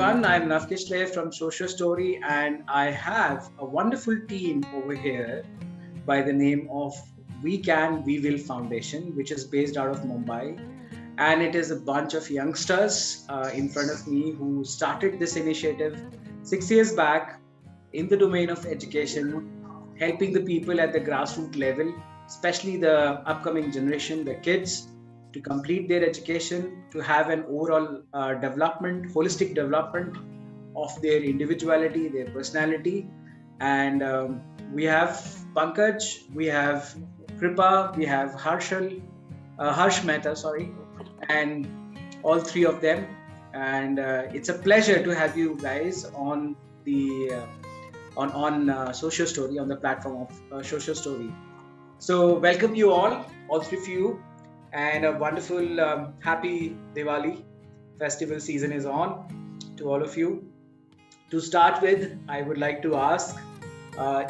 everyone. I'm nav.kishlay from Social Story, and I have a wonderful team over here by the name of We Can, We Will Foundation, which is based out of Mumbai. And it is a bunch of youngsters in front of me who started this initiative 6 years back in the domain of education, helping the people at the grassroots level, especially the upcoming generation, the kids, to complete their education, to have an overall development, holistic development of their individuality, their personality. And we have Pankaj, we have Krupa, we have Harsh Mehta, sorry, and all three of them. And it's a pleasure to have you guys on the Social Story, on the platform of Social Story. So welcome you all three of you, and a wonderful happy Diwali festival season is on to all of you. To start with, I would like to ask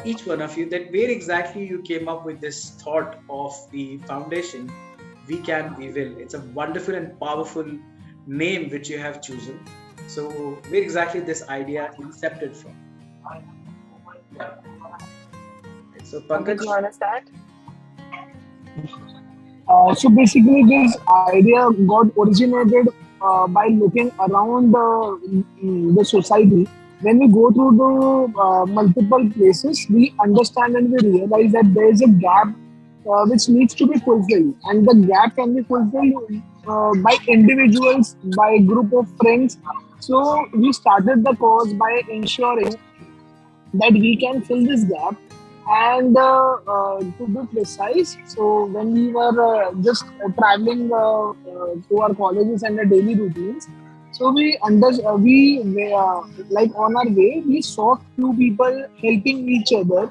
each one of you that where exactly you came up with this thought of the foundation. We Can, We Will. It's a wonderful and powerful name which you have chosen. So where exactly this idea incepted from? So Pankaj, Pankaj, you want to start? So basically, this idea got originated by looking around the society. When we go through the multiple places, we understand and we realize that there is a gap which needs to be fulfilled, and the gap can be fulfilled by individuals, by group of friends. So we started the cause by ensuring that we can fill this gap. And to be precise, so when we were just traveling to our colleges and the daily routines, so we like on our way we saw few people helping each other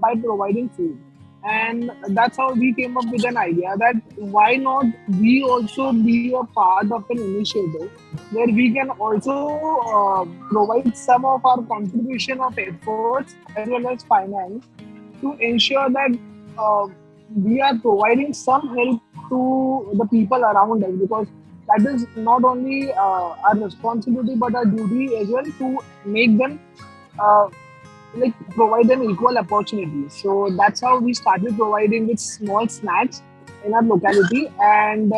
by providing food. And that's how we came up with an idea that why not we also be a part of an initiative where we can also provide some of our contribution of efforts as well as finance to ensure that uh, we are providing some help to the people around us, because that is not only our responsibility but our duty as well to make them uh, like provide them equal opportunities. So that's how we started providing with small snacks in our locality, and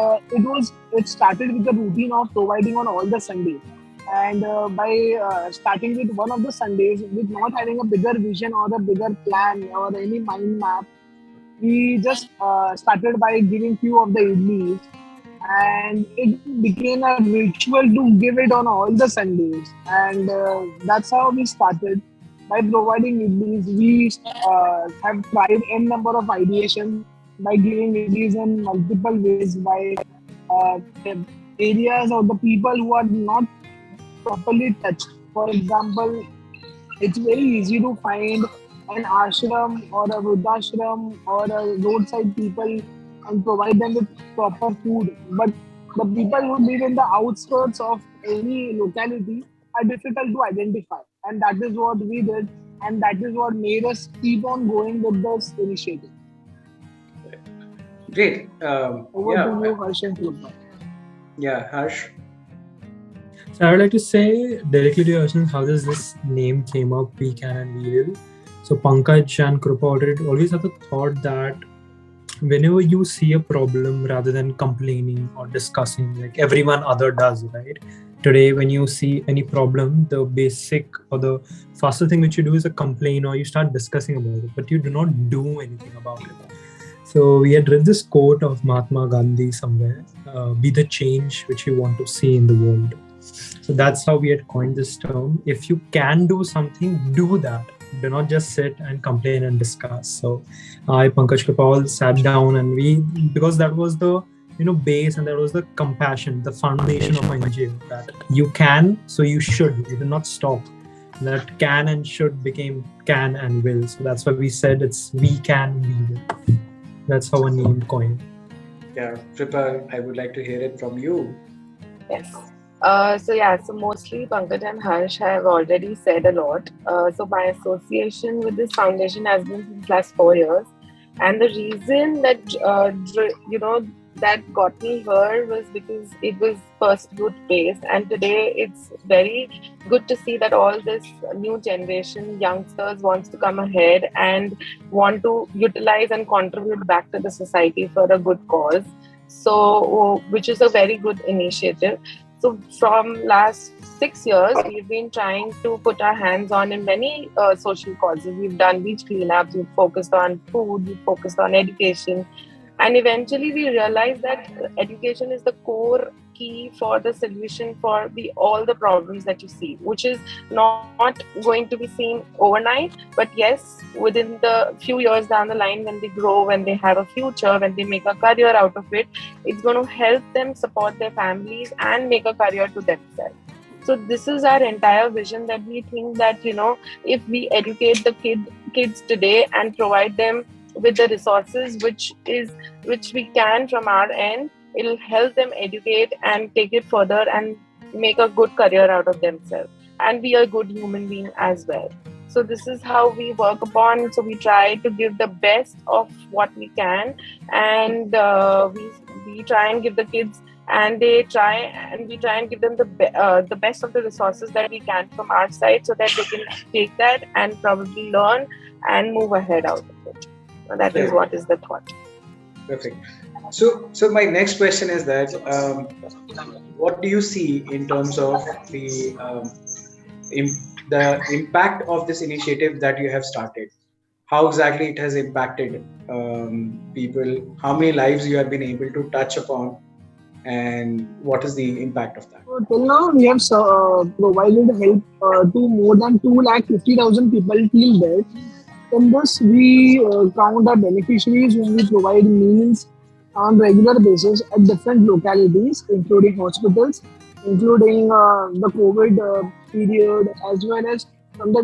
it started with the routine of providing on all the Sundays. And by starting with one of the Sundays, with not having a bigger vision or a bigger plan or any mind map, we just started by giving few of the idlis, and it became a ritual to give it on all the Sundays. And that's how we started by providing idlis. We have tried n number of ideations by giving idlis in multiple ways by the areas or the people who are not properly touched. For example, it's very easy to find an ashram or a vruddhashram or a roadside people and provide them with proper food. But the people who live in the outskirts of any locality are difficult to identify. And that is what we did. And that is what made us keep on going with this initiative. great. Over to you, Harsh and Krupa. Yeah, Harsh. So I would like to say directly to your question, how does this name came up, We Can and We Will. So Pankaj and Krupa always have the thought that whenever you see a problem, rather than complaining or discussing like everyone other does, right? Today, when you see any problem, the basic or the faster thing which you do is a complain or you start discussing about it, but you do not do anything about it. So we had read this quote of Mahatma Gandhi somewhere, be the change which you want to see in the world. So that's how we had coined this term. If you can do something, do that. Do not just sit and complain and discuss. So I, Pankaj, Krupa all sat down, and because that was the base, and that was the compassion, the foundation of my NGO, that you can, so you should. You do not stop. That can and should became can and will. So that's why we said it's We Can, We Will. That's how a name coined. Yeah, Krupa, I would like to hear it from you. Yes. So mostly Pankaj and Harsh have already said a lot. So my association with this foundation has been since last 4 years, and the reason that that got me here was because it was first youth based, and today it's very good to see that all this new generation youngsters wants to come ahead and want to utilize and contribute back to the society for a good cause. So, which is a very good initiative. So, from last 6 years, we've been trying to put our hands on in many social causes. We've done beach cleanups, we've focused on food, we've focused on education, and eventually we realized that education is the core key for the solution for the all the problems that you see, which is not going to be seen overnight, but yes, within the few years down the line, when they grow, when they have a future, when they make a career out of it, it's going to help them support their families and make a career to themselves. So this is our entire vision, that we think that, if we educate the kids today and provide them with the resources which we can from our end, it'll help them educate and take it further and make a good career out of themselves and be a good human being as well. So this is how we work upon. So we try to give the best of what we can, and we try and give the kids, and we try and give them the best of the resources that we can from our side, so that they can take that and probably learn and move ahead out of it. So that is what is the thought. Perfect. So my next question is that what do you see in terms of the impact of this initiative that you have started? How exactly it has impacted people? How many lives you have been able to touch upon, and what is the impact of that? So till now, we have provided help to more than 250,000 people till date. In this, we count our beneficiaries whom we provide meals on regular basis at different localities, including hospitals, including the COVID period, as well as from the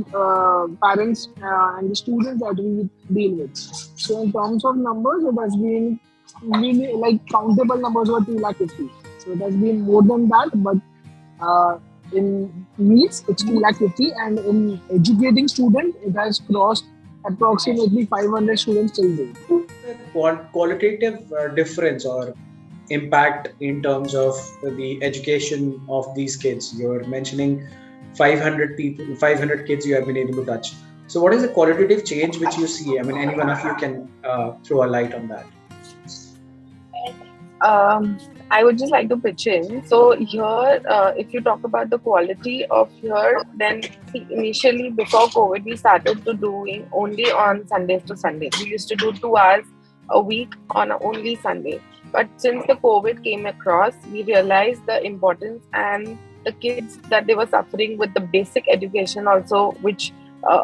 parents and the students that we deal with. So in terms of numbers, it has been really like countable numbers were 250. So it has been more than that, but in meals it's 250, and in educating students it has crossed approximately 500 students till date. Qualitative difference or impact in terms of the education of these kids? You're mentioning 500 people, 500 kids you have been able to touch. So what is the qualitative change which you see? I mean, any one of you can throw a light on that. I would just like to pitch in. So here, if you talk about the quality of here, then see, initially before COVID, we started to doing only on Sundays to Sunday. We used to do 2 hours a week on only Sunday. But since the COVID came across, we realized the importance, and the kids that they were suffering with the basic education also, which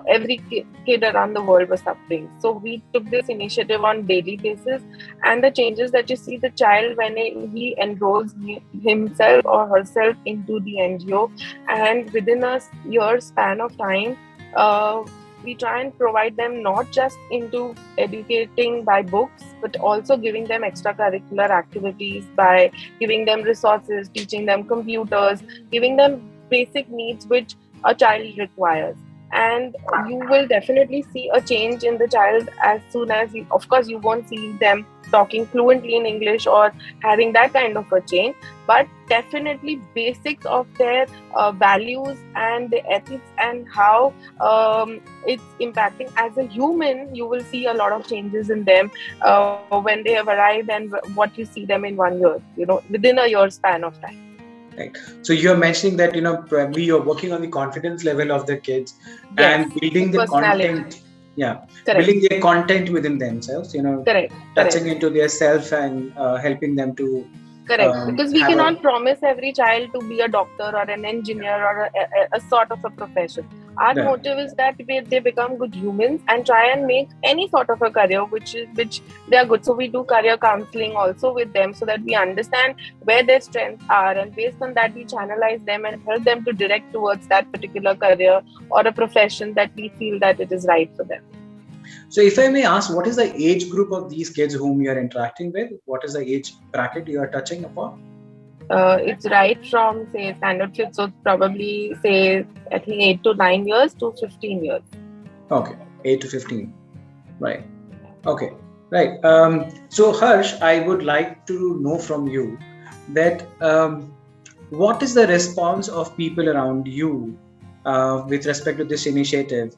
every kid around the world was suffering. So we took this initiative on daily basis, and the changes that you see the child when he enrolls himself or herself into the NGO, and within a year span of time, we try and provide them not just into educating by books, but also giving them extracurricular activities by giving them resources, teaching them computers, giving them basic needs which a child requires. And you will definitely see a change in the child as soon as of course you won't see them talking fluently in English or having that kind of a change, but definitely basics of their values and the ethics and how it's impacting as a human. You will see a lot of changes in them when they have arrived, and what you see them in 1 year, within a year span of time. Right. So you're mentioning that probably you're working on the confidence level of the kids, and building the content. Yeah, correct. Building their content within themselves. Correct. Touching into their self and helping them to. Correct. Because we cannot promise every child to be a doctor or an engineer or a sort of a profession. Our motive is that they become good humans and try and make any sort of a career which they are good. So we do career counseling also with them, so that we understand where their strengths are, and based on that we channelize them and help them to direct towards that particular career or a profession that we feel that it is right for them. So if I may ask, what is the age group of these kids whom you are interacting with? What is the age bracket you are touching upon? It's right from, say, standard fifth, so probably, say, I think 8 to 9 years to 15 years. Okay, 8 to 15. Right. Okay. Right. So, Harsh, I would like to know from you that what is the response of people around you with respect to this initiative?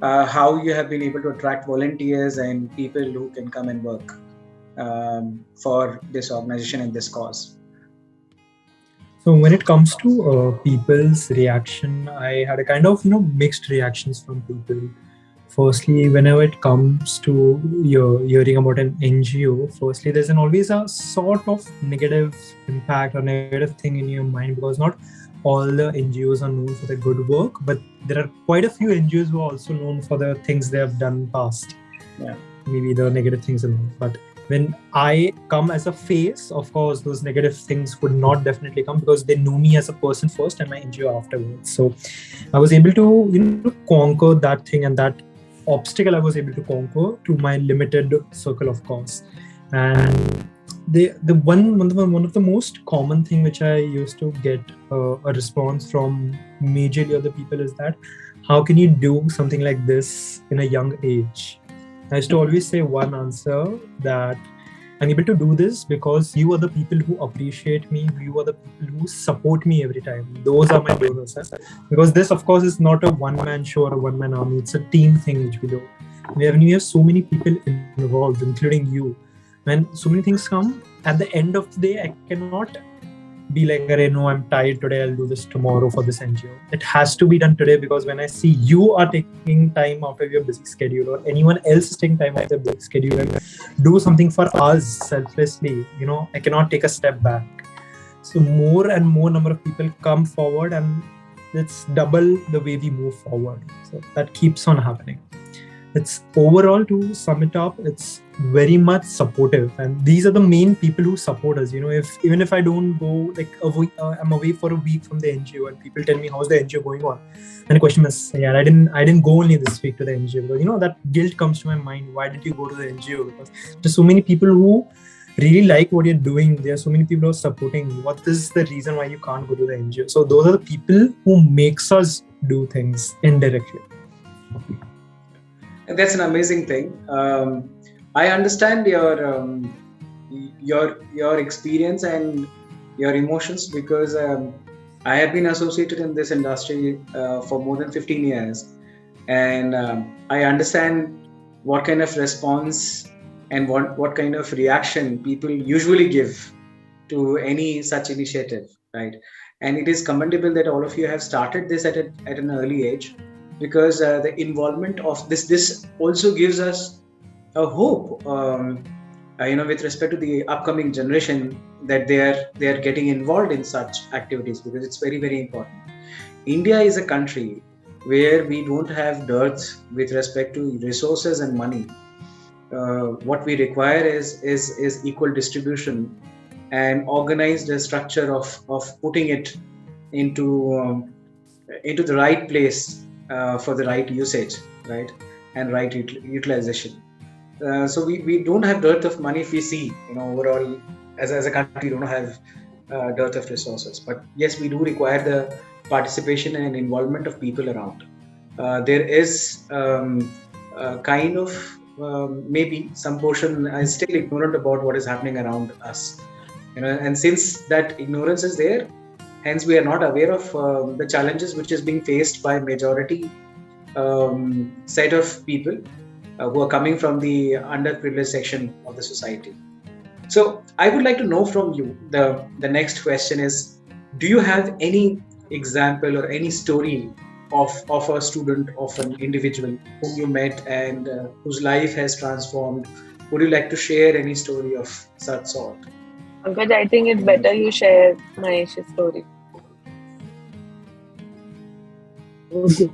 How you have been able to attract volunteers and people who can come and work for this organization and this cause? So when it comes to people's reaction, I had a kind of mixed reactions from people. Firstly, whenever it comes to hearing about an NGO, firstly there's always a sort of negative impact or negative thing in your mind, because not all the NGOs are known for their good work, but there are quite a few NGOs who are also known for the things they have done past. Yeah. Maybe the negative things and all. But when I come as a face, of course, those negative things would not definitely come, because they know me as a person first and my NGO afterwards. So I was able to, conquer that thing, and that obstacle I was able to conquer to my limited circle, of course. And the one of the most common thing which I used to get a response from majorly other people is that, how can you do something like this in a young age? I used to always say one answer, that I'm able to do this because you are the people who appreciate me, you are the people who support me every time. Those are my donors. Because this, of course, is not a one-man show or a one-man army. It's a team thing which we do. We have so many people involved, including you. When so many things come, at the end of the day, I cannot be like, no, I'm tired today, I'll do this tomorrow for this NGO. It has to be done today, because when I see you are taking time out of your busy schedule, or anyone else is taking time out of their busy schedule and do something for us selflessly, I cannot take a step back. So more and more number of people come forward, and it's double the way we move forward. So that keeps on happening. It's overall, to sum it up, it's very much supportive, and these are the main people who support us. If even if I don't go like a week, I'm away for a week from the NGO, and people tell me, how's the NGO going on, and the question is, yeah, I didn't go only this week to the NGO, because that guilt comes to my mind. Why did you go to the NGO? Because there's so many people who really like what you're doing. There are so many people who are supporting you. What is the reason why you can't go to the NGO? So those are the people who makes us do things indirectly. And that's an amazing thing. I understand your experience and your emotions, because I have been associated in this industry for more than 15 years, and I understand what kind of response and what kind of reaction people usually give to any such initiative, right? And it is commendable that all of you have started this at an early age, because the involvement of this also gives us a hope, with respect to the upcoming generation, that they are getting involved in such activities, because it's very, very important. India is a country where we don't have dearth with respect to resources and money. What we require is equal distribution and organized structure of putting it into the right place for the right usage, right, and right utilization. So we don't have dearth of money if we see, overall, as a country, don't have dearth of resources. But yes, we do require the participation and involvement of people around. There is kind of maybe some portion is still ignorant about what is happening around us, and since that ignorance is there, hence we are not aware of the challenges which is being faced by majority set of people who are coming from the underprivileged section of the society. So I would like to know from you, the next question is, do you have any example or any story of a student, of an individual whom you met and whose life has transformed? Would you like to share any story of such sort? Pankaj, I think it's better you share Mahesh's story. Okay.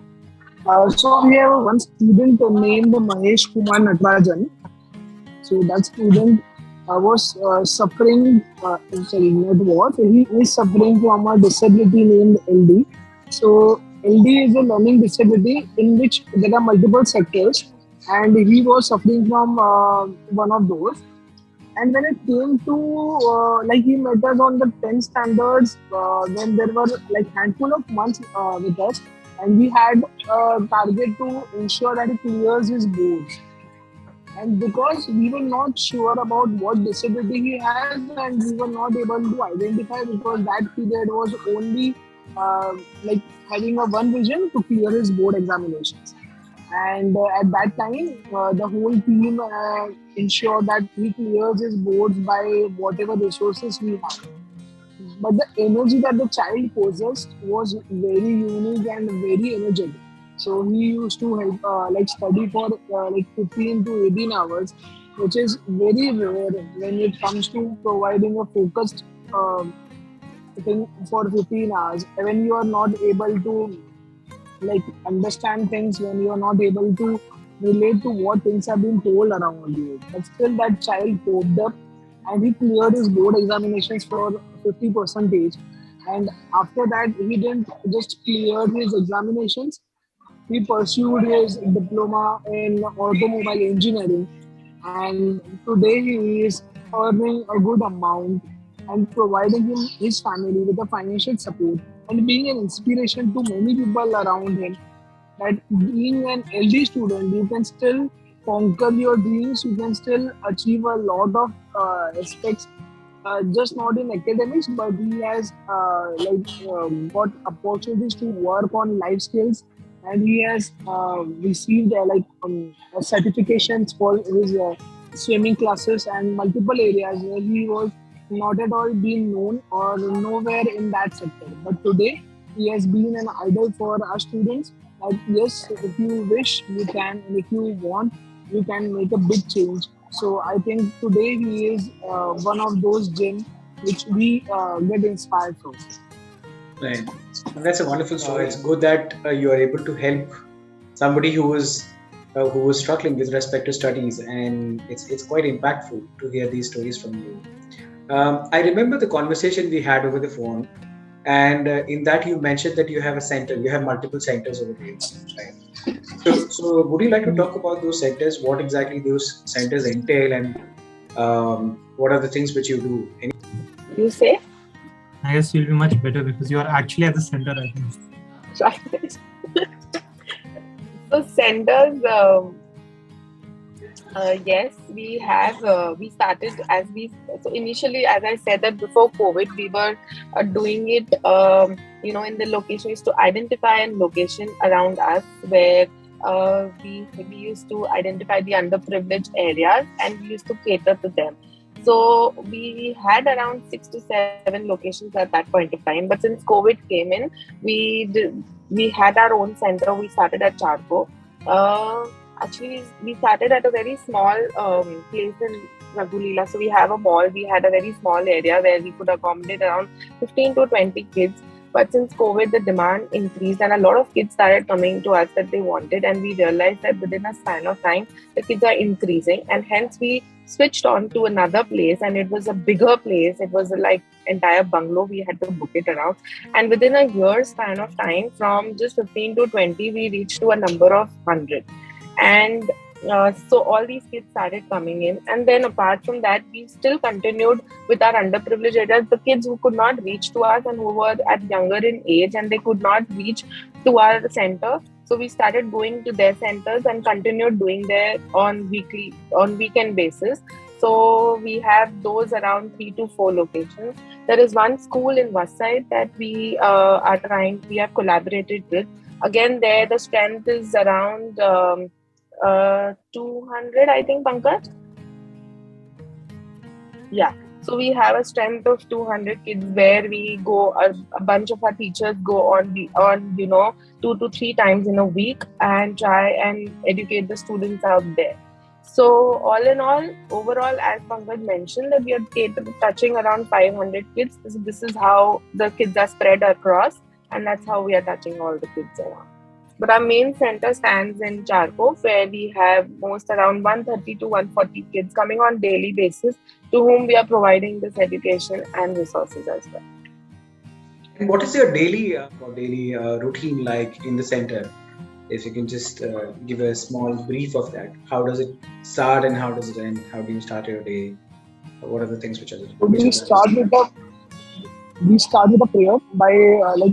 So we have one student named Mahesh Kumar Natarajan. So that student was suffering, he is suffering from a disability named LD. So LD is a learning disability in which there are multiple sectors, and he was suffering from one of those. And when it came to he met us on the 10th standards, when there were like handful of months with us, and we had a target to ensure that he clears his boards. And because we were not sure about what disability he has, and we were not able to identify, because that period was only like having a one vision to clear his board examinations. And at that time, the whole team ensured that he clears his boards by whatever resources we have. But the energy that the child possessed was very unique and very energetic. So he used to help like study for like 15 to 18 hours, which is very rare when it comes to providing a focused thing for 15 hours. When you are not able to like understand things, when you are not able to relate to what things have been told around you, but still that child coped up and he cleared his board examinations for 50 percentage. And after that, he didn't just clear his examinations, he pursued his diploma in automobile engineering, and today he is earning a good amount and providing him his family with a financial support and being an inspiration to many people around him. That being an LD student, you can still conquer your dreams, you can still achieve a lot of aspects, just not in academics, but he has got opportunities to work on life skills, and he has received certifications for his swimming classes and multiple areas where he was not at all being known or nowhere in that sector. But today, he has been an idol for our students. Like, yes, if you wish, you can, and if you want, you can make a big change. So I think today he is one of those gems which we get inspired from. Right. And that's a wonderful story. It's good that you are able to help somebody who was struggling with respect to studies, and it's quite impactful to hear these stories from you. I remember the conversation we had over the phone, and in that you mentioned that you have a center, you have multiple centers over there, right? So would you like to talk about those centers? What exactly those centers entail, and what are the things which you do? You say? I guess you'll be much better because you are actually at the center, I think. Right. So centers, yes, we have. We started as we so initially, as I said that before COVID, we were doing it. In the location, we used to identify a location around us where we used to identify the underprivileged areas and we used to cater to them. So we had around 6 to 7 locations at that point of time. But since COVID came in, we had our own center. We started at Charco. Actually, we started at a very small place in Raghulila. So we have a mall. We had a very small area where we could accommodate around 15 to 20 kids. But since COVID, the demand increased and a lot of kids started coming to us that they wanted. And we realized that within a span of time, the kids are increasing. And hence we switched on to another place, and it was a bigger place. It was like entire bungalow. We had to book it around. And within a year's span of time, from just 15 to 20, we reached to a number of 100. And so all these kids started coming in, and then apart from that, we still continued with our underprivileged areas. The kids who could not reach to us and who were at younger in age and they could not reach to our center, so we started going to their centers and continued doing there on weekend basis. So we have those around 3 to 4 locations. There is one school in Vasai that we have collaborated with. Again, there the strength is around 200, I think, Pankaj. Yeah. So we have a strength of 200 kids where we go. A bunch of our teachers go on 2 to 3 times in a week and try and educate the students out there. So all in all, overall, as Pankaj mentioned, that we are touching around 500 kids. This is how the kids are spread across, and that's how we are touching all the kids around. But our main center stands in Charco, where we have most around 130 to 140 kids coming on daily basis, to whom we are providing this education and resources as well. And what is your daily routine like in the center? If you can just give a small brief of that. How does it start and how does it end? How do you start your day? What are the things which are the We start with a prayer by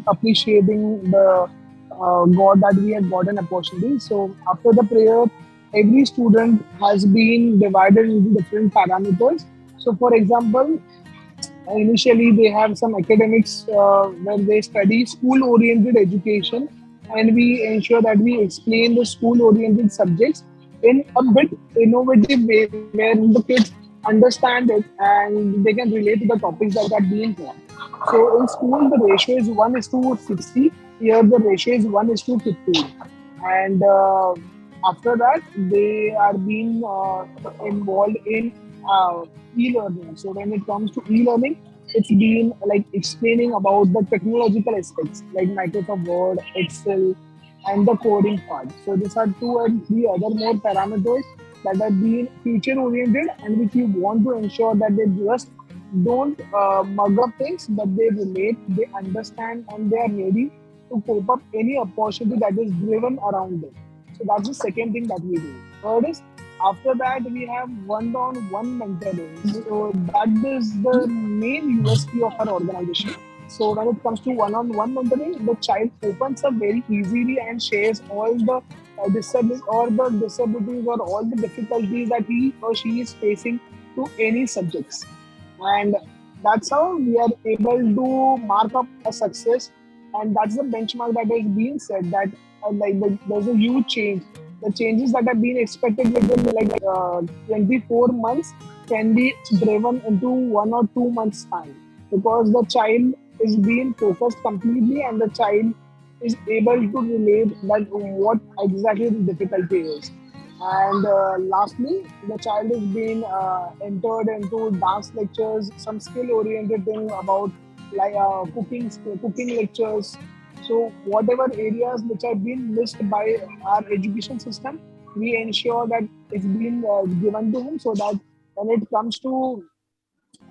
appreciating the God that we had got an opportunity. So after the prayer, every student has been divided into different parameters. So, for example, initially they have some academics where they study school oriented education, and we ensure that we explain the school oriented subjects in a bit innovative way where the kids understand it and they can relate to the topics that are being taught. So in school the ratio is 1 is to 60. Here the ratio is 1 is to 15. And after that they are being involved in e-learning. So when it comes to e-learning, it's been like explaining about the technological aspects like Microsoft Word, Excel, and the coding part. So these are two and three other more parameters that are being future oriented and which we want to ensure that they just don't mug up things, but they relate, they understand, and they are ready to cope up any opportunity that is driven around them. So that's the second thing that we do. Third is after that we have one-on-one mentoring. So that is the main USP of our organization. So when it comes to one-on-one mentoring, the child opens up very easily and shares all the disabilities or all the difficulties that he or she is facing to any subjects. And that's how we are able to mark up a success. And that's the benchmark that is being said that there's a huge change. The changes that are being expected within 24 months can be driven into 1 or 2 months time, because the child is being focused completely and the child is able to relate that what exactly the difficulty is. And lastly, the child is being entered into dance lectures, some skill-oriented thing about like cooking lectures. So whatever areas which are being missed by our education system, we ensure that it's been given to him so that when it comes to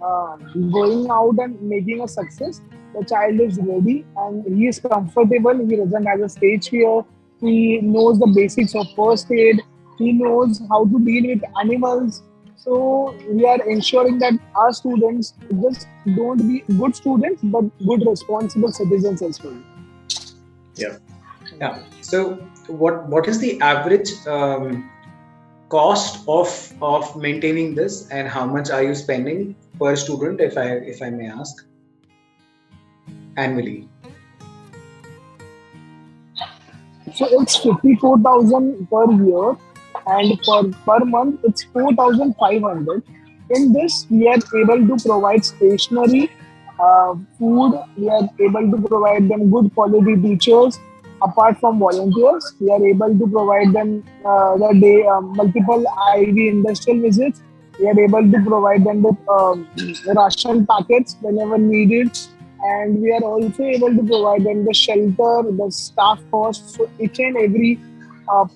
going out and making a success, the child is ready and he is comfortable. He doesn't have a stage fear. He knows the basics of first aid. He knows how to deal with animals. So we are ensuring that our students just don't be good students, but good responsible citizens as well. Yeah. Yeah. So what is the average cost of maintaining this, and how much are you spending per student, if I may ask, annually? So it's 54,000 per year, and per month it's 4,500. In this, we are able to provide stationery, food. We are able to provide them good quality teachers. Apart from volunteers, we are able to provide them the day multiple IV industrial visits. We are able to provide them with ration packets whenever needed, and we are also able to provide them the shelter, the staff costs. So each and every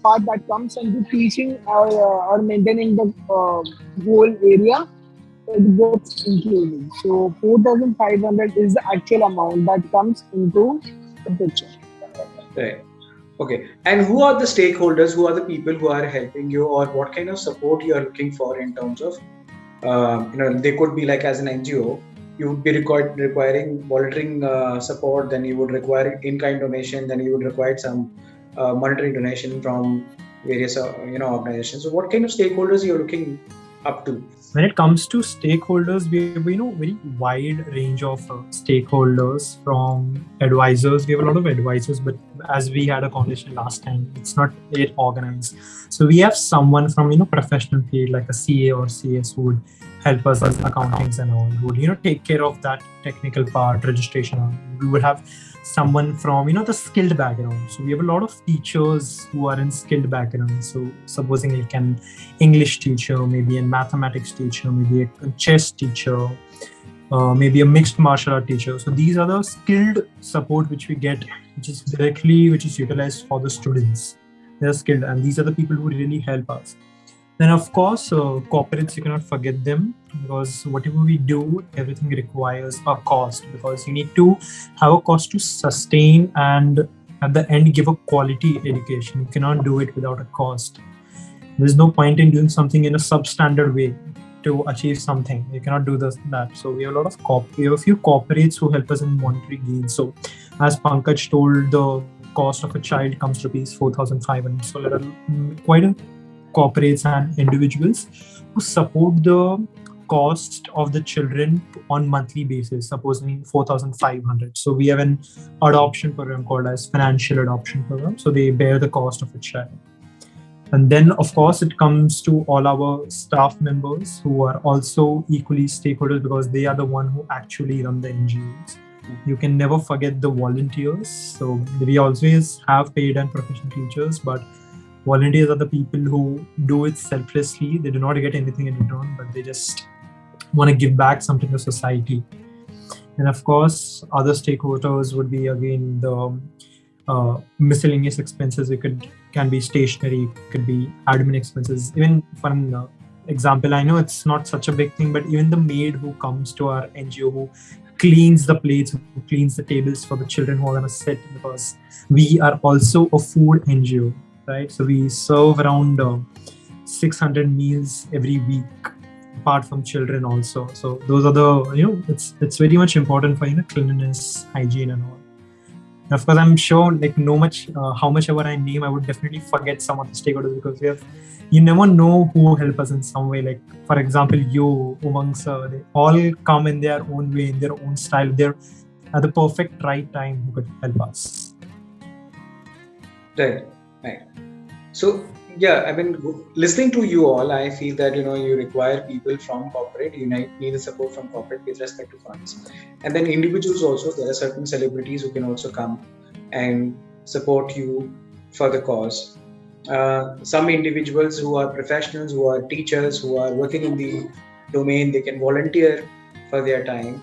part that comes into teaching or maintaining the whole area, it gets included. So 4,500 is the actual amount that comes into the picture. Right. Okay. And who are the stakeholders? Who are the people who are helping you, or what kind of support you are looking for in terms of, they could be like as an NGO, you would be requiring volunteering support, then you would require in-kind donation, then you would require some monetary donation from various organizations. So what kind of stakeholders you're looking up to? When it comes to stakeholders, we have very wide range of stakeholders. From advisors, we have a lot of advisors, but as we had a conversation last time, it's not yet organized. So we have someone from professional field like a CA or CS who would help us as accountants and all, who would take care of that technical part, registration. We would have someone from the skilled background. So we have a lot of teachers who are in skilled background. So supposing like an English teacher, maybe a mathematics teacher, maybe a chess teacher, maybe a mixed martial art teacher. So these are the skilled support which we get, which is utilized for the students. They're skilled, and these are the people who really help us. Then of course, corporates, you cannot forget them, because whatever we do, everything requires a cost, because you need to have a cost to sustain and at the end give a quality education. You cannot do it without a cost. There's no point in doing something in a substandard way to achieve something. You cannot do that. So we have a lot of we have a few corporates who help us in monetary gains. So as Pankaj told, the cost of a child comes to rupees 4,500. So quite a corporates and individuals who support the cost of the children on monthly basis, supposing 4,500. So we have an adoption program called as financial adoption program. So they bear the cost of a child. And then, of course, it comes to all our staff members who are also equally stakeholders because they are the one who actually run the NGOs. You can never forget the volunteers. So we always have paid and professional teachers, but volunteers are the people who do it selflessly. They do not get anything in return, but they just want to give back something to society. And of course, other stakeholders would be again the miscellaneous expenses. It can be stationery, it could be admin expenses. Even for an example, I know it's not such a big thing, but even the maid who comes to our NGO, who cleans the plates, who cleans the tables for the children who are going to sit, because we are also a food NGO, right? So we serve around 600 meals every week, apart from children also. So those are the, it's very much important for, cleanliness, hygiene and all. And of course, I'm sure how much ever I name, I would definitely forget some of the stakeholders because you never know who help us in some way. Like, for example, you, Umang sir, they all come in their own way, in their own style. They're at the perfect right time who could help us. Right. So, yeah, I mean, listening to you all, I feel that, you require people from corporate, you need the support from corporate with respect to funds. And then individuals also, there are certain celebrities who can also come and support you for the cause. Some individuals who are professionals, who are teachers, who are working in the domain, they can volunteer for their time.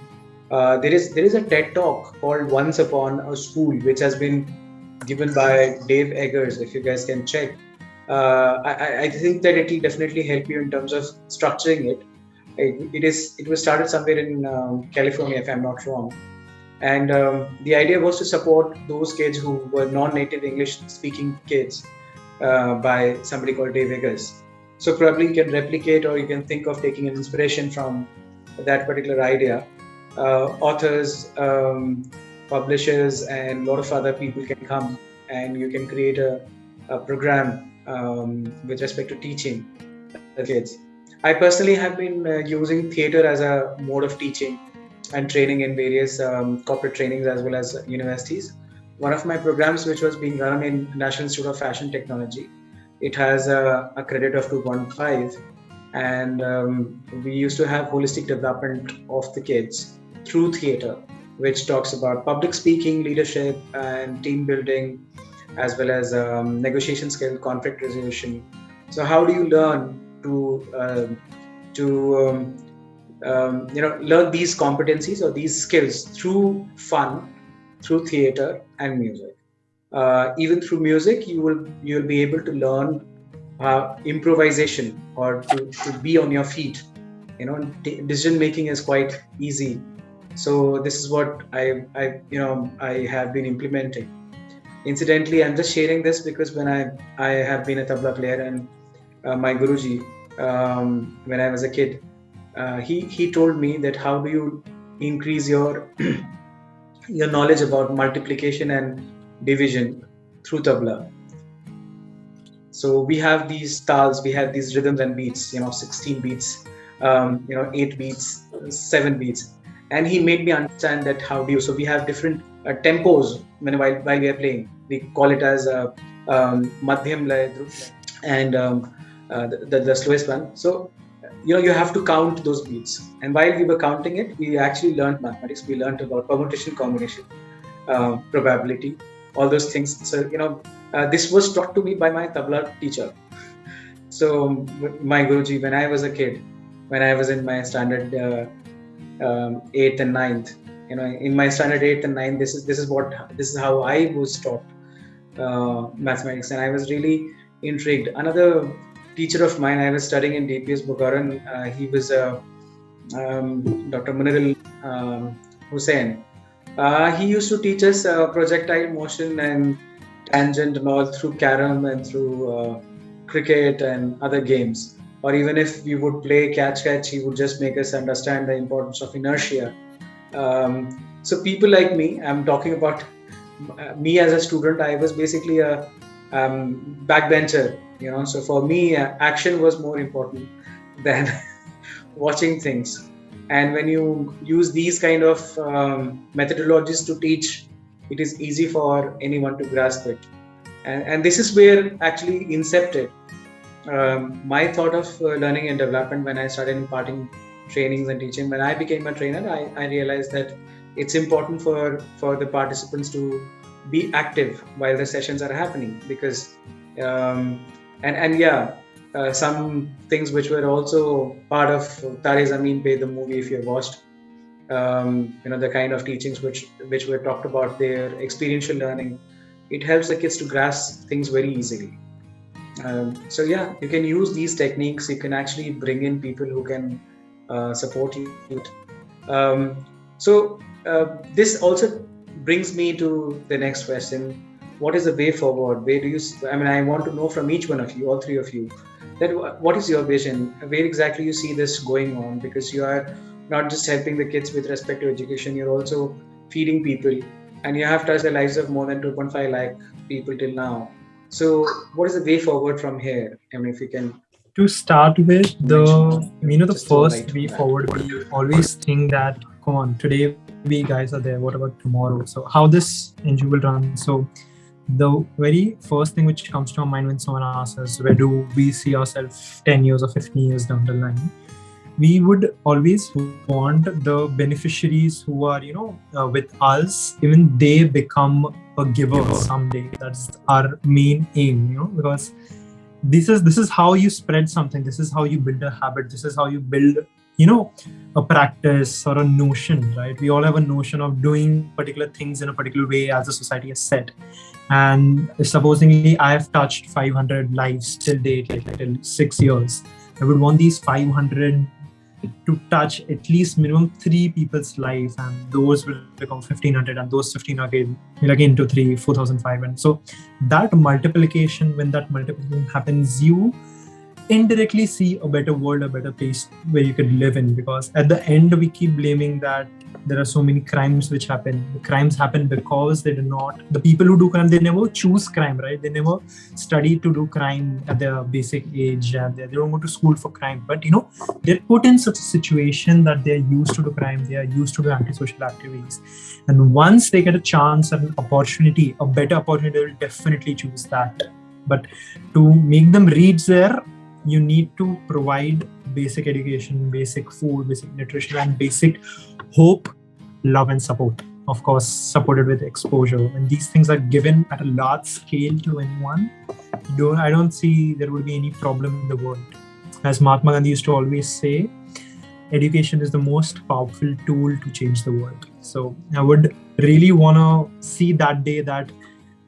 There is a TED talk called Once Upon a School, which has been given by Dave Eggers, if you guys can check. I think that it will definitely help you in terms of structuring it. It was started somewhere in California, if I'm not wrong. And the idea was to support those kids who were non-native English-speaking kids by somebody called Dave Eggers. So probably you can replicate or you can think of taking an inspiration from that particular idea. Authors, publishers, and a lot of other people can come and you can create a program with respect to teaching the kids. I personally have been using theatre as a mode of teaching and training in various corporate trainings as well as universities. One of my programs, which was being run in National Institute of Fashion Technology, it has a credit of 2.5, and we used to have holistic development of the kids through theatre, which talks about public speaking, leadership, and team building, as well as negotiation skill, conflict resolution. So how do you learn to learn these competencies or these skills through fun, through theatre and music? Even through music, you will be able to learn improvisation or to be on your feet. Decision making is quite easy. So this is what I have been implementing. Incidentally, I'm just sharing this because when I have been a tabla player, and my Guruji, when I was a kid, he told me that how do you increase your your knowledge about multiplication and division through tabla. So we have these tals, we have these rhythms and beats, 16 beats, 8 beats, 7 beats. And he made me understand that how do you, so we have different tempos while we are playing. We call it as madhyam lay, dhruv lay, and the slowest one. So, you have to count those beats. And while we were counting it, we actually learned mathematics. We learned about permutation, combination, probability, all those things. So, this was taught to me by my tabla teacher. So my Guruji, when I was a kid, when I was in my standard 8th and 9th, in my standard 8th and 9th, this is how I was taught mathematics, and I was really intrigued. Another teacher of mine, I was studying in DPS Bukaran. He was Dr. Munirul Hussain. He used to teach us projectile motion and tangent and all through carom and through cricket and other games. Or even if we would play catch, he would just make us understand the importance of inertia. So people like me, I'm talking about me as a student, I was basically a backbencher So for me, action was more important than watching things. And when you use these kind of methodologies to teach, it is easy for anyone to grasp it. And this is where actually incepted my thought of learning and development when I started imparting trainings and teaching. When I became a trainer, I realized that it's important for the participants to be active while the sessions are happening, because um, and yeah, some things which were also part of Tare Zameen Pe, the movie, if you have watched, the kind of teachings which were talked about there, experiential learning, it helps the kids to grasp things very easily. So yeah, you can use these techniques. You can actually bring in people who can support you. So this also brings me to the next question. What is the way forward? Where do you? I mean, I want to know from each one of you, all three of you, that what is your vision? Where exactly you see this going on? Because you are not just helping the kids with respect to education, you're also feeding people, and you have touched the lives of more than 2.5 lakh people till now. So, what is the way forward from here? I mean, if you can To start with, the just throw first light way on that. forward, we always think that, come on, today we guys are there. What about tomorrow? So how this NGO will run? So the very first thing which comes to our mind when someone asks us, where do we see ourselves 10 years or 15 years down the line? We would always want the beneficiaries who are, with us, even they become a giver someday. That's our main aim, because this is how you spread something. This is how you build a habit. This is how you build, you know a practice or a notion, right? We all have a notion of doing particular things in a particular way as the society has set. And supposedly I have touched 500 lives till date, like till 6 years. I would want these 500 to touch at least minimum 3 people's life, and those will become 1,500, and those 15 again will again to 3 4,005. And so that multiplication, when that multiplication happens, you indirectly see a better world, a better place where you could live in. Because at the end, we keep blaming that there are so many crimes which happen. The crimes happen because they do not, the people who do crime, they never choose crime, right? They never study to do crime at their basic age, and they don't go to school for crime. But they're put in such a situation that they're used to do crime, they are used to do antisocial activities. And once they get a chance and an opportunity, a better opportunity, they will definitely choose that. But to make them reach there, you need to provide basic education, basic food, basic nutrition, and basic hope, love, and support. Of course, supported with exposure. When these things are given at a large scale to anyone, I don't see there would be any problem in the world. As Mahatma Gandhi used to always say, education is the most powerful tool to change the world. So I would really want to see that day that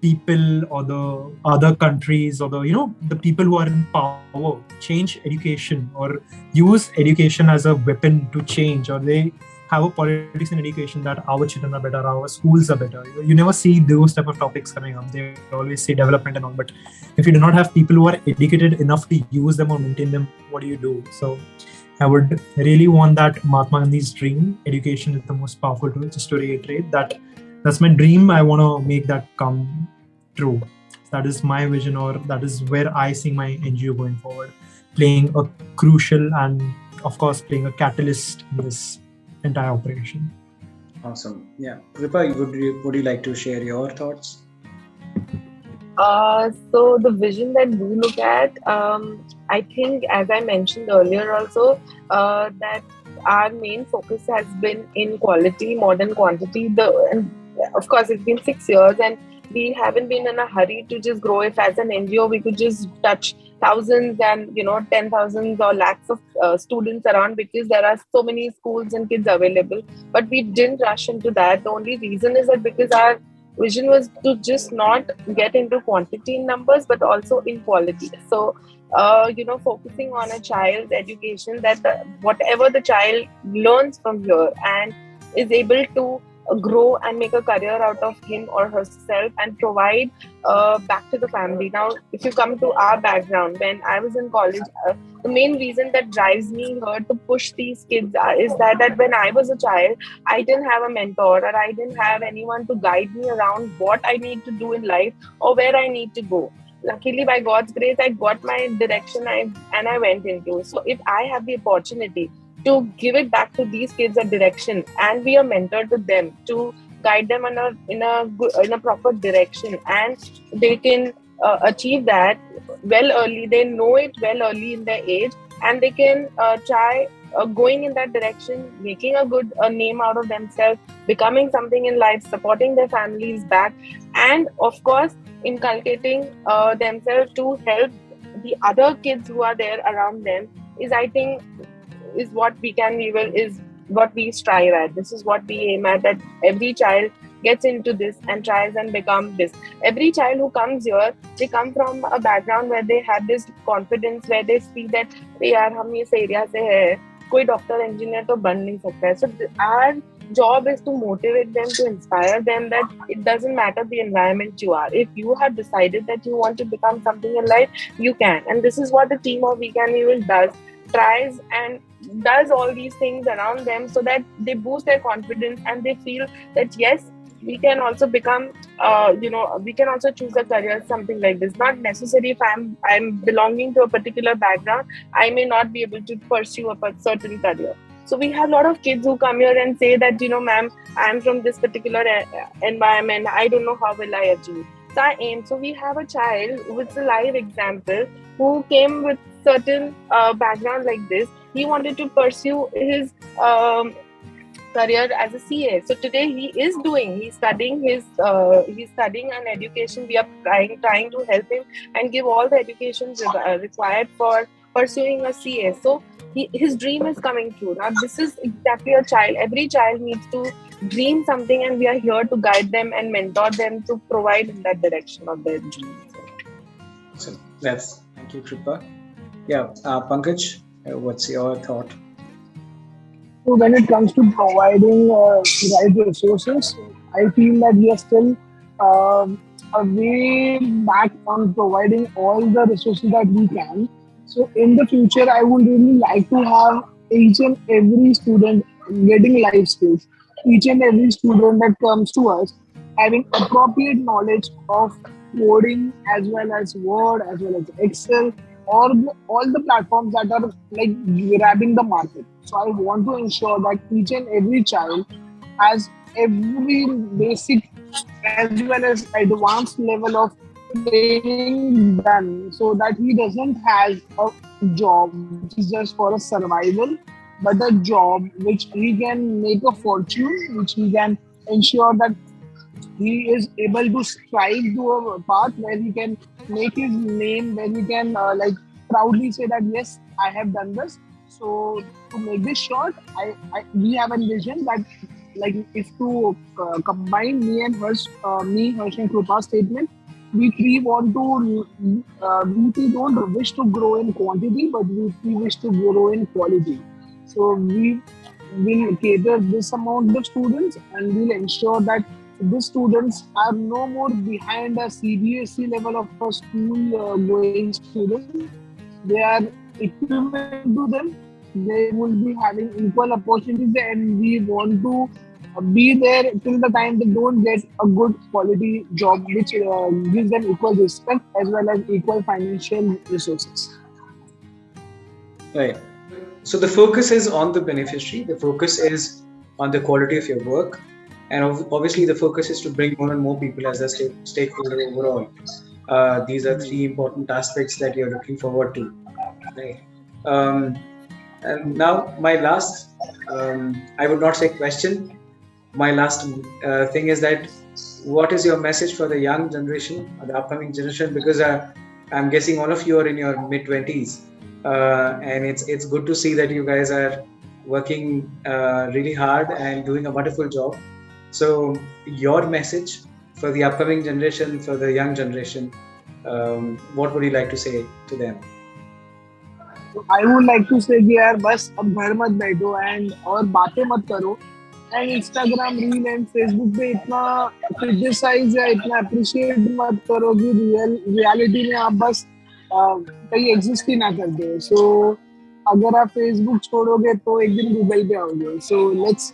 people or the other countries or the people who are in power change education or use education as a weapon to change, or they have a politics in education that our children are better, our schools are better. You never see those type of topics coming up. They always say development and all, but if you do not have people who are educated enough to use them or maintain them, what do you do? So I would really want that Mahatma Gandhi's dream, education is the most powerful tool. Just to reiterate that, that's my dream. I want to make that come true. That is my vision, or that is where I see my NGO going forward, playing a crucial and, of course, playing a catalyst in this entire operation. Awesome. Yeah. Krupa, would you like to share your thoughts? So the vision that we look at, I think, as I mentioned earlier also, that our main focus has been in quality more than quantity. And of course, it's been 6 years, and we haven't been in a hurry to just grow. If as an NGO we could just touch thousands and 10,000s or lakhs of students around, because there are so many schools and kids available. But we didn't rush into that. The only reason is that because our vision was to just not get into quantity in numbers, but also in quality. So focusing on a child's education, that whatever the child learns from here and is able to grow and make a career out of him or herself and provide back to the family. Now, if you come to our background, when I was in college, the main reason that drives me here to push these kids is that when I was a child, I didn't have a mentor, or I didn't have anyone to guide me around what I need to do in life or where I need to go. luckily by God's grace, I got my direction and I went into. So if I have the opportunity to give it back to these kids a direction and be a mentor to them, to guide them in a proper direction, and they can achieve that well early, they know it well early in their age, and they can try going in that direction, making a good name out of themselves, becoming something in life, supporting their families back, and of course inculcating themselves to help the other kids who are there around them, is, I think, is what is what we strive at. This is what we aim at, that every child gets into this and tries and become this. Every child who comes here, they come from a background where they have this confidence, where they see that यार हम इस area से है, कोई doctor engineer तो बन नहीं सकता है. So our job is to motivate them, to inspire them, that it doesn't matter the environment you are. If you have decided that you want to become something in life, you can. And this is what the team of We Can We Will does, tries and does all these things around them, so that they boost their confidence and they feel that yes, we can also become we can also choose a career, something like this. Not necessary if I'm belonging to a particular background, I may not be able to pursue a certain career. So we have a lot of kids who come here and say that, ma'am, I'm from this particular environment, I don't know how will I achieve. So I aim. So we have a child with a live example who came with certain background like this. He wanted to pursue his career as a CA. So today he's studying an education. We are trying to help him and give all the education required for pursuing a CA. So his dream is coming true. Now this is exactly a child. Every child needs to dream something, and we are here to guide them and mentor them to provide in that direction of their dreams. So thank you, Krupa. Yeah, Pankaj, what's your thought? So when it comes to providing right resources, I feel that we are still a way back on providing all the resources that we can. So in the future, I would really like to have each and every student getting life skills. Each and every student that comes to us having appropriate knowledge of coding as well as Word, as well as Excel, or all the platforms that are like grabbing the market. So I want to ensure that each and every child has every basic as well as advanced level of training done, so that he doesn't have a job which is just for a survival, but a job which he can make a fortune, which he can ensure that he is able to strive to a path where he can make his name, where he can proudly say that yes, I have done this. So to make this short, we have a vision that, like, if to combine me and Harsh, Harsh and Krupa's statement, we three want to, we three don't wish to grow in quantity, but we three wish to grow in quality. So we will cater this amount of students, and we'll ensure that these students are no more behind a CBSE level of a school going student. They are equivalent to them. They will be having equal opportunities, and we want to be there till the time they don't get a good quality job which gives them equal respect as well as equal financial resources. Right. So the focus is on the beneficiary. The focus is on the quality of your work. And obviously the focus is to bring more and more people as a stakeholder overall. These are three important aspects that you're looking forward to. Right. And now my last, I would not say question, my last thing is that what is your message for the young generation, the upcoming generation? Because I'm guessing all of you are in your mid-20s, and it's good to see that you guys are working really hard and doing a wonderful job. So your message for the upcoming generation, for the young generation, what would you like to say to them? I would like to say कि यार बस अब घर मत बैठो and और बातें मत करो, and Instagram reel and Facebook पे इतना criticize या इतना appreciate मत करो कि reality में आप बस कहीं exist ही ना कर दो. So अगर आप Facebook छोड़ोगे तो एक दिन Google पे आओगे. So let's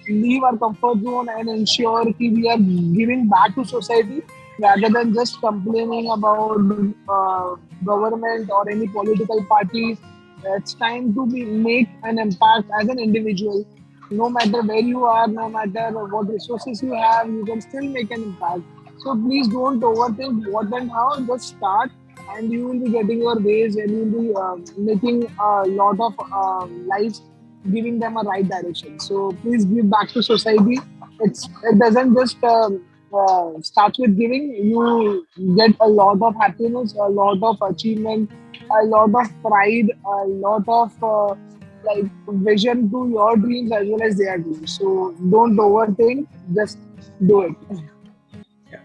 leave our comfort zone and ensure कि we are giving back to society. rather than just complaining about government or any political parties. It's time to make an impact as an individual. No matter where you are, no matter what resources you have, you can still make an impact. So please don't overthink what and how. Just start, and you will be getting your ways, and you will be making a lot of lives, giving them a right direction. So please give back to society. It doesn't just starts with giving. You get a lot of happiness, a lot of achievement, a lot of pride, a lot of like vision to your dreams as well as their dreams. So don't overthink, just do it. Yeah.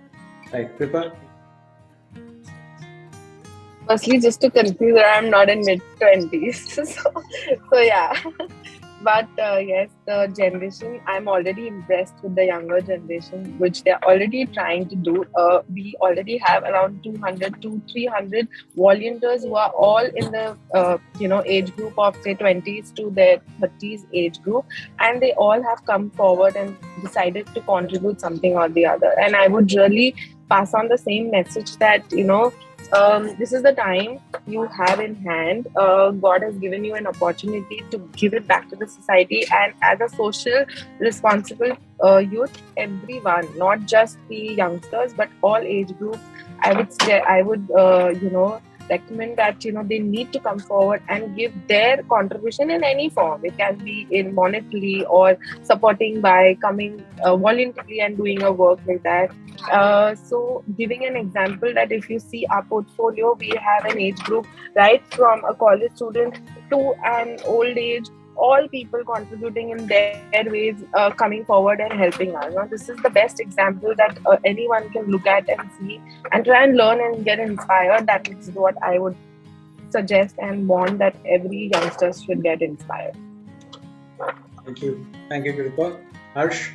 Right, Krupa? Firstly, just to confuse that I'm not in mid 20s. So yeah. But yes, the generation, I'm already impressed with the younger generation, which they're already trying to do. We already have around 200 to 300 volunteers who are all in the age group of say 20s to their 30s age group, and they all have come forward and decided to contribute something or the other. And I would really pass on the same message that this is the time you have in hand. God has given you an opportunity to give it back to the society, and as a social responsible youth, everyone, not just the youngsters, but all age groups. I would recommend that they need to come forward and give their contribution in any form. It can be in monetarily or supporting by coming voluntarily and doing a work like that. So giving an example that if you see our portfolio, we have an age group right from a college student to an old age, all people contributing in their ways, coming forward and helping us. Now, this is the best example that anyone can look at and see and try and learn and get inspired. That is what I would suggest and want, that every youngster should get inspired. Thank you. Thank you, Krupa. Harsh?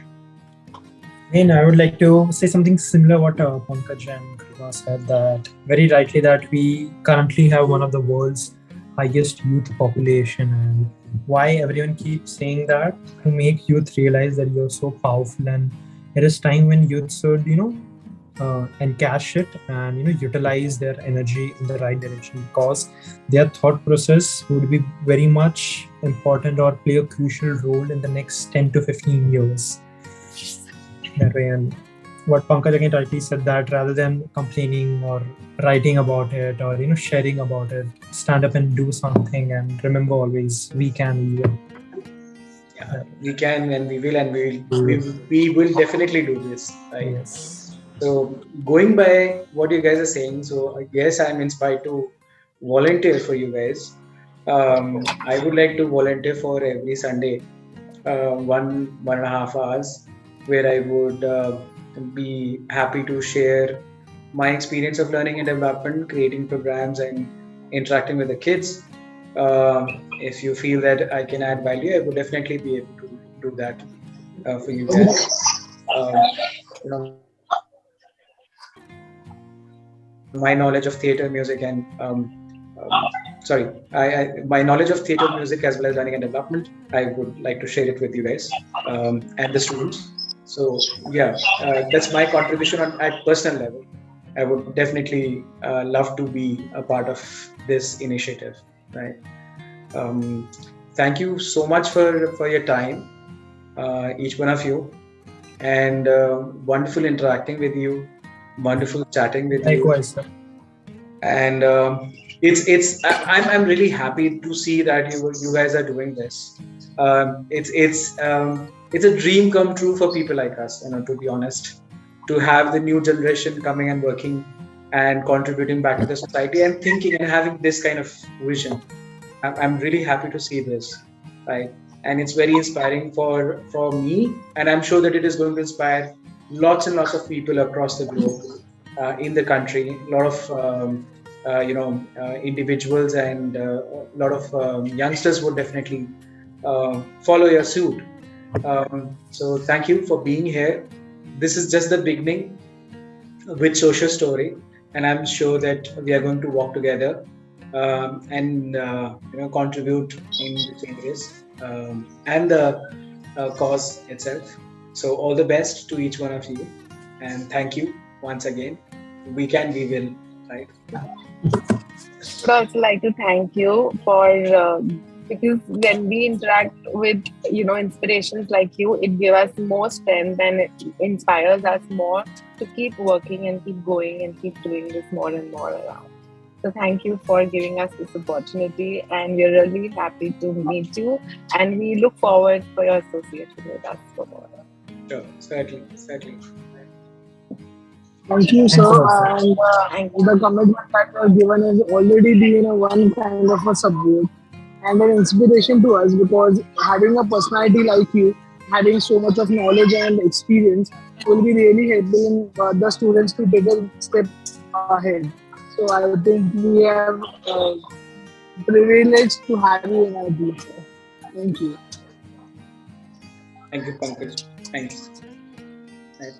And I would like to say something similar what Pankaj and Krupa said, that very rightly that we currently have one of the world's highest youth population, and why everyone keeps saying that, to make youth realize that you're so powerful, and it is time when youth should encash it and utilize their energy in the right direction, because their thought process would be very much important or play a crucial role in the next 10 to 15 years. That way, and what Pankaj again rightly said, that rather than complaining or writing about it or sharing about it, stand up and do something, and remember always, we can, we will. Yeah, we can and we will, and we will definitely do this, right? Yes. So going by what you guys are saying, so I guess I'm inspired to volunteer for you guys. I would like to volunteer for every Sunday, 1.5 hours, where I would be happy to share my experience of learning and development, creating programs, and interacting with the kids. If you feel that I can add value, I would definitely be able to do that for you guys. My knowledge of theater, music, and my knowledge of theater, music, as well as learning and development, I would like to share it with you guys and the students. So yeah, that's my contribution at personal level. I would definitely love to be a part of this initiative. Right. Um, Thank you so much for your time, each one of you, and wonderful interacting with you, wonderful chatting with you. Likewise, sir. And I'm really happy to see that you guys are doing this. It's a dream come true for people like us, to be honest, to have the new generation coming and working and contributing back to the society and thinking and having this kind of vision. I'm really happy to see this, right? And it's very inspiring for me, and I'm sure that it is going to inspire lots and lots of people across the globe, in the country. A lot of individuals and a lot of youngsters would definitely follow your suit. So thank you for being here. This is just the beginning with Social Story, and I'm sure that we are going to walk together and contribute in the changes and the cause itself. So all the best to each one of you, and thank you once again. We can, we will, right? Would also like to thank you for because when we interact with inspirations like you, it gives us more strength and it inspires us more to keep working and keep going and keep doing this more and more around. So thank you for giving us this opportunity, and we're really happy to meet you, and we look forward for your association with us for more. Sure, certainly, certainly. Thank you, Thanks a sir. lot, sir. And Thank you. the commitment that you have given has already been a one kind of a support and an inspiration to us, because having a personality like you, having so much of knowledge and experience, will be really helping the students to take a step ahead. So I think we have privilege to have you in our team, sir. Thank you. Thank you, Pankaj. Thanks. Right.